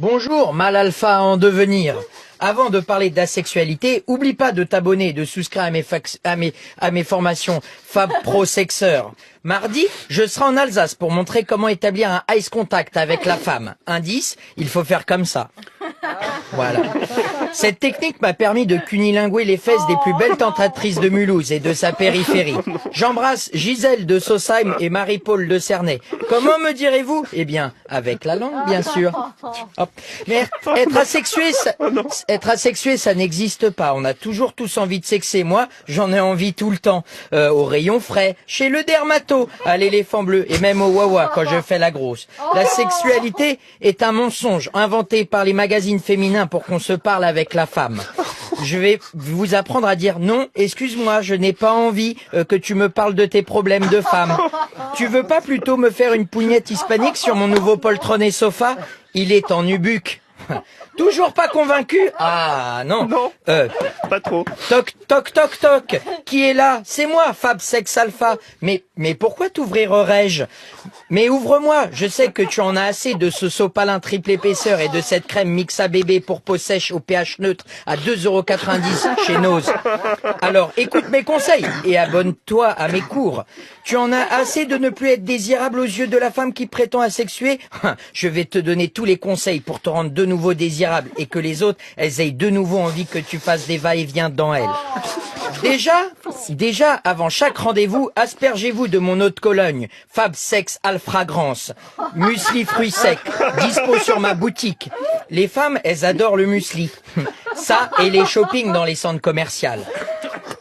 Bonjour, mal alpha en devenir. Avant de parler d'asexualité, oublie pas de t'abonner et de souscrire à mes formations Fab Pro Sexeur. Mardi, je serai en Alsace pour montrer comment établir un ice contact avec la femme. Indice, il faut faire comme ça. Voilà. Cette technique m'a permis de cunilinguer les fesses des plus belles tentatrices de Mulhouse et de sa périphérie. J'embrasse Gisèle de Sausheim et Marie-Paul de Cernay. Comment me direz-vous? Eh bien, avec la langue, bien sûr. Hop. Mais être asexué, ça n'existe pas. On a toujours tous envie de sexer. Moi, j'en ai envie tout le temps. Au rayon frais, chez le dermato, à l'éléphant bleu et même au Wawa quand je fais la grosse. La sexualité est un mensonge inventé par les magazines féminins pour qu'on se parle avec la femme. Je vais vous apprendre à dire non, excuse-moi, je n'ai pas envie que tu me parles de tes problèmes de femme. Tu veux pas plutôt me faire une pougnette hispanique sur mon nouveau poltronné sofa? Il est en nubuck. Toujours pas convaincu? Ah non. Non, pas trop. Toc toc toc toc. Qui est là? C'est moi, Fab Sex Alpha. Mais pourquoi t'ouvrirais-je? Mais ouvre-moi. Je sais que tu en as assez de ce sopalin triple épaisseur et de cette crème Mixa bébé pour peau sèche au pH neutre à 2,90 € chez Nose. Alors écoute mes conseils et abonne-toi à mes cours. Tu en as assez de ne plus être désirable aux yeux de la femme qui prétend asexuer? Je vais te donner tous les conseils pour te rendre de nouveau désirable et que les autres, elles aient de nouveau envie que tu fasses des va-et-vient dans elles. Déjà, avant chaque rendez-vous, aspergez-vous de mon eau de Cologne, Fab Sex Alfragrance, muesli fruits secs, dispo sur ma boutique. Les femmes, elles adorent le muesli. Ça et les shopping dans les centres commerciaux.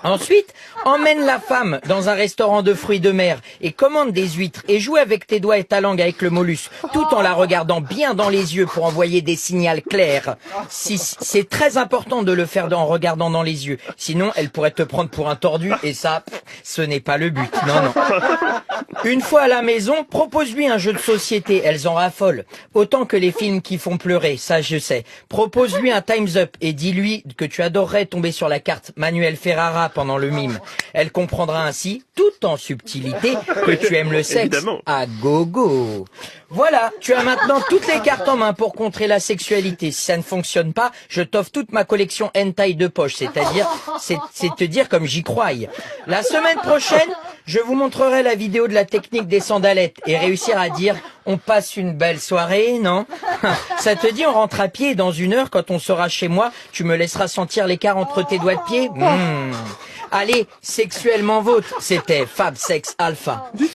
Ensuite, emmène la femme dans un restaurant de fruits de mer et commande des huîtres et joue avec tes doigts et ta langue avec le mollusque, tout en la regardant bien dans les yeux pour envoyer des signaux clairs. C'est très important de le faire en regardant dans les yeux, sinon elle pourrait te prendre pour un tordu et ça, ce n'est pas le but. Non, non. Une fois à la maison, propose-lui un jeu de société, elles en raffolent. Autant que les films qui font pleurer, ça je sais. Propose-lui un Time's Up et dis-lui que tu adorerais tomber sur la carte Manuel Ferrara pendant le mime. Elle comprendra ainsi, tout en subtilité, que tu aimes le sexe Évidemment. à gogo. Voilà, tu as maintenant toutes les cartes en main pour contrer la sexualité. Si ça ne fonctionne pas, je t'offre toute ma collection hentai de poche, c'est-à-dire, c'est te dire comme j'y crois. La semaine prochaine, je vous montrerai la vidéo de la technique des sandalettes et réussir à dire on passe une belle soirée, non? Ça te dit on rentre à pied et dans 1 heure, quand on sera chez moi, tu me laisseras sentir l'écart entre tes doigts de pied? Allez, sexuellement vôtre, c'était Fab Sex Alpha.